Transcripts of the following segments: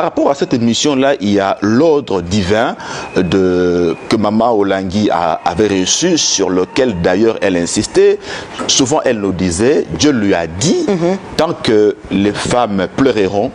Par rapport à cette émission-là, il y a l'ordre divin que Maman Olangui avait reçu, sur lequel d'ailleurs elle insistait. Souvent elle nous disait, Dieu lui a dit, tant que les femmes pleureront,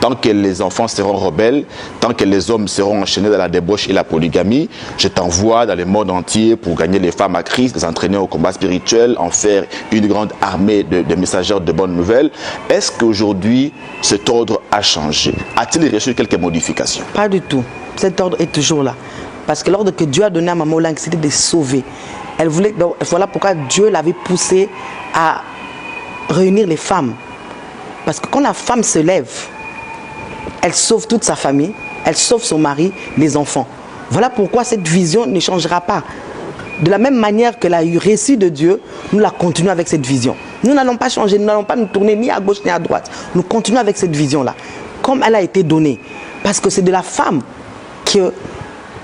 tant que les enfants seront rebelles, tant que les hommes seront enchaînés dans la débauche et la polygamie, je t'envoie dans le monde entier pour gagner les femmes à Christ, les entraîner au combat spirituel, en faire une grande armée de messagères de bonnes nouvelles. Est-ce qu'aujourd'hui, cet ordre a changé? A-t-il reçu quelques modifications? Pas du tout. Cet ordre est toujours là. Parce que l'ordre que Dieu a donné à Maman Olangui, c'était de sauver. Elle voulait, donc, voilà pourquoi Dieu l'avait poussée à réunir les femmes. Parce que quand la femme se lève, elle sauve toute sa famille, elle sauve son mari, les enfants. Voilà pourquoi cette vision ne changera pas. De la même manière que la récit de Dieu, nous la continuons avec cette vision. Nous n'allons pas changer, nous n'allons pas nous tourner ni à gauche ni à droite. Nous continuons avec cette vision-là, comme elle a été donnée. Parce que c'est de la femme que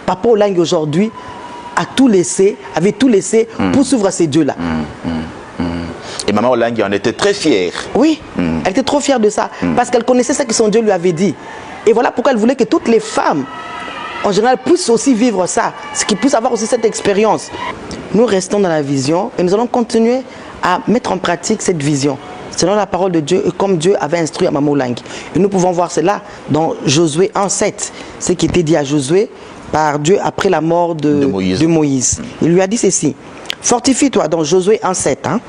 Papa Olangui aujourd'hui avait tout laissé pour suivre ces dieux-là. Et Maman Olangui en était très fière. Oui, elle était trop fière de ça. Parce qu'elle connaissait ce que son Dieu lui avait dit. Et voilà pourquoi elle voulait que toutes les femmes, en général, puissent aussi vivre ça. Qu'ils puissent avoir aussi cette expérience. Nous restons dans la vision et nous allons continuer à mettre en pratique cette vision. Selon la parole de Dieu et comme Dieu avait instruit à Maman Olangui. Et nous pouvons voir cela dans Josué 1,7. Ce qui était dit à Josué par Dieu après la mort de Moïse. Il lui a dit ceci. Fortifie-toi dans Josué 1,7.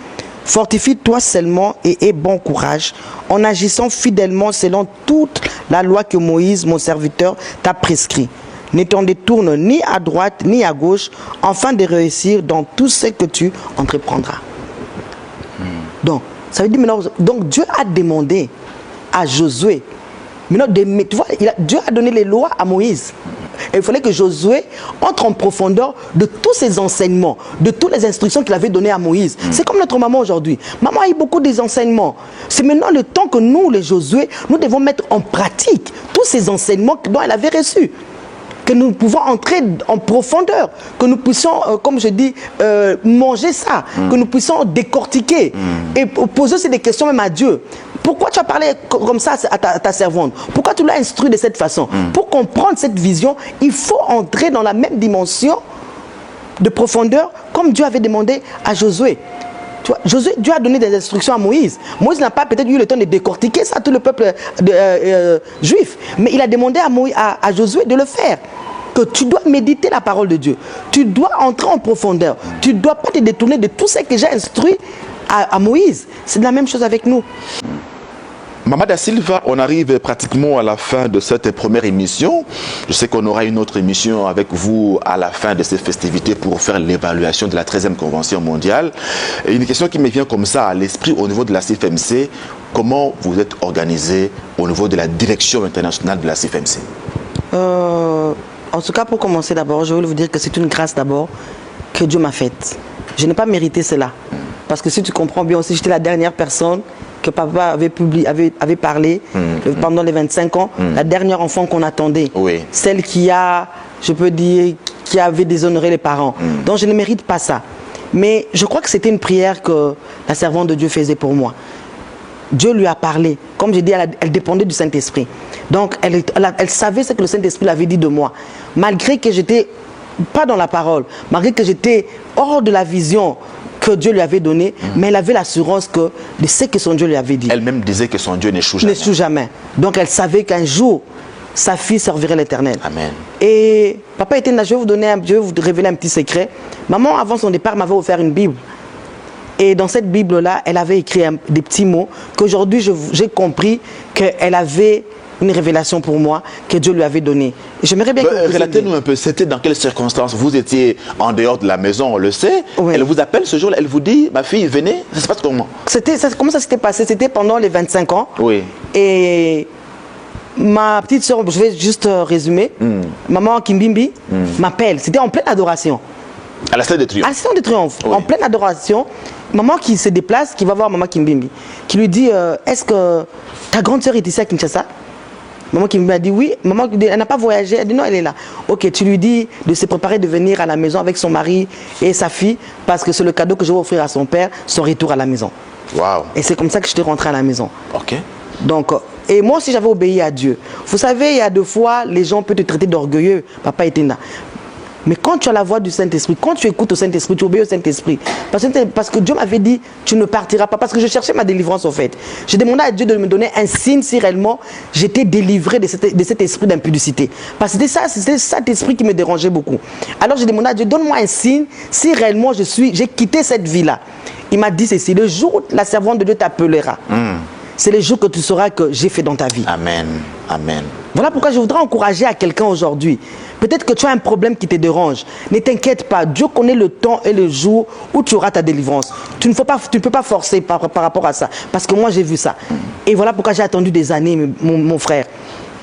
Fortifie-toi seulement et aie bon courage en agissant fidèlement selon toute la loi que Moïse, mon serviteur, t'a prescrit. Ne t'en détourne ni à droite ni à gauche, afin de réussir dans tout ce que tu entreprendras. Donc, ça veut dire maintenant, donc Dieu a demandé à Josué, maintenant, tu vois, Dieu a donné les lois à Moïse. Et il fallait que Josué entre en profondeur de tous ses enseignements, de toutes les instructions qu'il avait données à Moïse. C'est comme notre maman aujourd'hui. Maman a eu beaucoup des enseignements. C'est maintenant le temps que nous, les Josué, nous devons mettre en pratique tous ces enseignements dont elle avait reçus. Que nous pouvons entrer en profondeur, que nous puissions, comme je dis, manger ça, que nous puissions décortiquer et poser aussi des questions même à Dieu. Pourquoi tu as parlé comme ça à ta servante? Pourquoi tu l'as instruit de cette façon? Pour comprendre cette vision, il faut entrer dans la même dimension de profondeur comme Dieu avait demandé à Josué. Tu vois, Dieu a donné des instructions à Moïse. Moïse n'a pas peut-être eu le temps de décortiquer ça, tout le peuple juif. Mais il a demandé à Josué de le faire. Que tu dois méditer la parole de Dieu. Tu dois entrer en profondeur. Tu ne dois pas te détourner de tout ce que j'ai instruit à Moïse. C'est la même chose avec nous. Maman Da Silva, on arrive pratiquement à la fin de cette première émission. Je sais qu'on aura une autre émission avec vous à la fin de ces festivités pour faire l'évaluation de la 13e Convention mondiale. Et une question qui me vient comme ça à l'esprit au niveau de la CIFMC, comment vous êtes organisé au niveau de la direction internationale de la CIFMC? En tout cas, pour commencer d'abord, je veux vous dire que c'est une grâce d'abord que Dieu m'a faite. Je n'ai pas mérité cela. Parce que si tu comprends bien aussi, j'étais la dernière personne que papa avait parlé pendant les 25 ans, la dernière enfant qu'on attendait. Oui. Celle qui a, je peux dire, qui avait déshonoré les parents. Donc je ne mérite pas ça. Mais je crois que c'était une prière que la servante de Dieu faisait pour moi. Dieu lui a parlé. Comme je dis, elle dépendait du Saint-Esprit. Donc elle savait ce que le Saint-Esprit avait dit de moi. Malgré que j'étais pas dans la parole, malgré que j'étais hors de la vision que Dieu lui avait donnée, mais elle avait l'assurance de ce que son Dieu lui avait dit. Elle-même disait que son Dieu n'échoue jamais. N'échoue jamais. Donc elle savait qu'un jour, sa fille servirait l'Éternel. Amen. Et papa était là, je vais vous révéler un petit secret. Maman, avant son départ, m'avait offert une Bible. Et dans cette Bible-là, elle avait écrit des petits mots qu'aujourd'hui, j'ai compris qu'elle avait une révélation pour moi que Dieu lui avait donnée. J'aimerais bien que relatez-nous un peu, c'était dans quelles circonstances? Vous étiez en dehors de la maison, on le sait. Oui. Elle vous appelle ce jour-là, elle vous dit, ma fille, venez. Ça se passe comment? Comment ça s'était passé? C'était pendant les 25 ans. Oui. Et ma petite soeur, je vais juste résumer, maman Kimbimbi m'appelle. C'était en pleine adoration. À la Stade de Triomphe. À la Stade de Triomphe, oui. En pleine adoration. Maman qui se déplace, qui va voir maman Kimbimbi, qui lui dit, est-ce que ta grande soeur est ici à Kinshasa? Maman qui m'a dit oui, maman elle n'a pas voyagé, elle dit non, elle est là. Ok, tu lui dis de se préparer de venir à la maison avec son mari et sa fille parce que c'est le cadeau que je vais offrir à son père, son retour à la maison. Waouh. Et c'est comme ça que je suis rentrée à la maison. Ok. Donc, Et moi aussi, j'avais obéi à Dieu. Vous savez, il y a deux fois, les gens peuvent te traiter d'orgueilleux, papa Etenda. Mais quand tu as la voix du Saint-Esprit, quand tu écoutes au Saint-Esprit, tu obéis au Saint-Esprit. Parce que Dieu m'avait dit, tu ne partiras pas. Parce que je cherchais ma délivrance, en fait. J'ai demandé à Dieu de me donner un signe si réellement j'étais délivré de cet esprit d'impudicité. Parce que c'était cet esprit qui me dérangeait beaucoup. Alors j'ai demandé à Dieu, donne-moi un signe si réellement j'ai quitté cette vie-là. Il m'a dit ceci, le jour où la servante de Dieu t'appellera, c'est le jour que tu sauras que j'ai fait dans ta vie. Amen. Amen. Voilà pourquoi je voudrais encourager à quelqu'un aujourd'hui. Peut-être que tu as un problème qui te dérange. Ne t'inquiète pas. Dieu connaît le temps et le jour où tu auras ta délivrance. Tu ne peux pas forcer par rapport à ça. Parce que moi, j'ai vu ça. Et voilà pourquoi j'ai attendu des années, mon frère.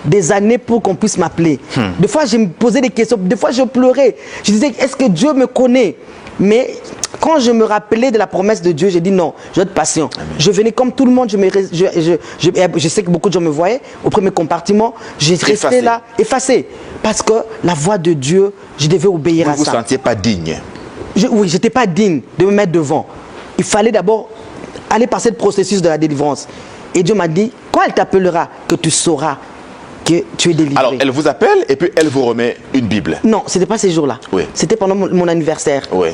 Des années pour qu'on puisse m'appeler. Des fois, je me posais des questions. Des fois, je pleurais. Je disais, est-ce que Dieu me connaît? Mais quand je me rappelais de la promesse de Dieu, j'ai dit non, je vais être patient. Amen. Je venais comme tout le monde, je sais que beaucoup de gens me voyaient au premier compartiment, j'ai resté là, effacé. Parce que la voix de Dieu, je devais obéir à ça. Vous ne vous sentiez pas digne? Oui, je n'étais pas digne de me mettre devant. Il fallait d'abord aller par ce processus de la délivrance. Et Dieu m'a dit, quand elle t'appellera, que tu sauras que tu es délivré. Alors, elle vous appelle et puis elle vous remet une Bible. Non, ce n'était pas ces jours-là. Oui. C'était pendant mon anniversaire. Oui.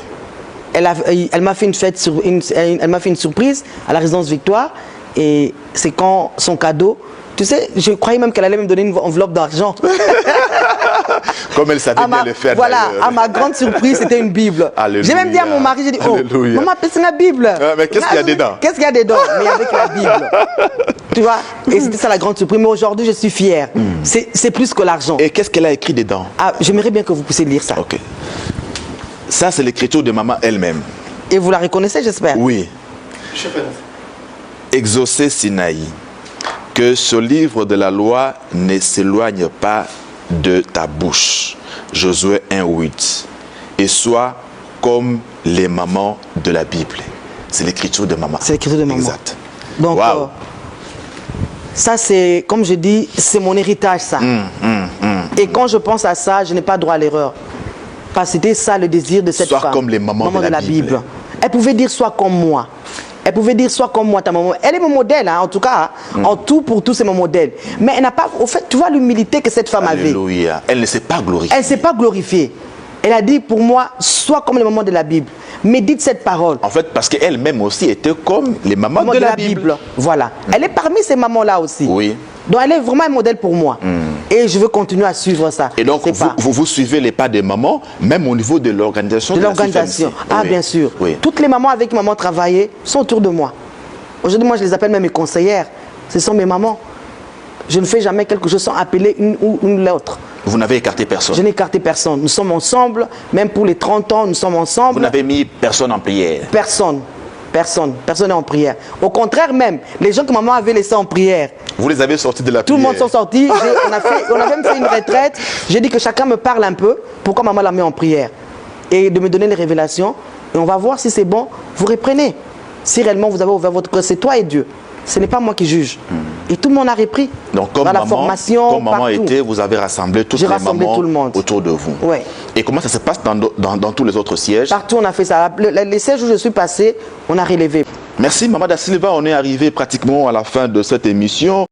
Elle m'a fait elle m'a fait une surprise à la résidence Victoire. Et c'est quand son cadeau... Tu sais, je croyais même qu'elle allait me donner une enveloppe d'argent. Comme elle savait bien le faire. Voilà, à ma grande surprise, c'était une Bible. J'ai même dit à mon mari, j'ai dit, oh, maman, c'est la Bible. Mais qu'est-ce qu'il y a dedans? Qu'est-ce qu'il y a dedans? Mais avec la Bible. Tu vois? Et c'était ça la grande surprise. Mais aujourd'hui, je suis fière. C'est plus que l'argent. Et qu'est-ce qu'elle a écrit dedans? Ah, j'aimerais bien que vous puissiez lire ça. Ok. Ça, c'est l'écriture de maman elle-même. Et vous la reconnaissez, j'espère? Oui. Exaucé Sinaï. Que ce livre de la loi ne s'éloigne pas de ta bouche. Josué 1:8. Et soit comme les mamans de la Bible. C'est l'écriture de maman. C'est l'écriture de maman. Exact. Donc, ça c'est, comme je dis, c'est mon héritage ça. Et quand je pense à ça, je n'ai pas droit à l'erreur. Parce que c'était ça le désir de cette femme. Soit comme les mamans de la Bible. Elle pouvait dire soit comme moi. Elle pouvait dire sois comme moi, ta maman. Elle est mon modèle, hein, en tout cas. En tout, pour tout, c'est mon modèle. Mais elle n'a pas... Au fait, tu vois l'humilité que cette femme avait. Alléluia. Elle ne s'est pas glorifiée. Elle ne s'est pas glorifiée. Elle a dit, pour moi, sois comme les mamans de la Bible. Médite cette parole. En fait, parce qu'elle-même aussi était comme les mamans de la Bible. Voilà. Elle est parmi ces mamans-là aussi. Oui. Donc, elle est vraiment un modèle pour moi. Et je veux continuer à suivre ça. Et donc, vous suivez les pas des mamans, même au niveau de l'organisation. De l'organisation. Ah, oui. Bien sûr. Oui. Toutes les mamans avec qui maman travaillait sont autour de moi. Aujourd'hui, moi, je les appelle même mes conseillères. Ce sont mes mamans. Je ne fais jamais quelque chose sans appeler une ou l'autre. Vous n'avez écarté personne? Je n'ai écarté personne. Nous sommes ensemble. Même pour les 30 ans, nous sommes ensemble. Vous n'avez mis personne en prière? Personne. Personne n'est en prière. Au contraire même, les gens que maman avait laissés en prière. Vous les avez sortis de la prière? Tout le monde sont sortis. On a même fait une retraite. J'ai dit que chacun me parle un peu. Pourquoi maman l'a mis en prière? Et de me donner les révélations. Et on va voir si c'est bon. Vous reprenez. Si réellement vous avez ouvert votre cœur, c'est toi et Dieu. Ce n'est pas moi qui juge. Et tout le monde a repris. Donc comme dans maman, la formation, comme maman était, vous avez rassemblé toutes les mamans autour de vous. Ouais. Et comment ça se passe dans tous les autres sièges? Partout on a fait ça. Les sièges où je suis passé, on a relevé. Merci Maman Da Silva, on est arrivé pratiquement à la fin de cette émission.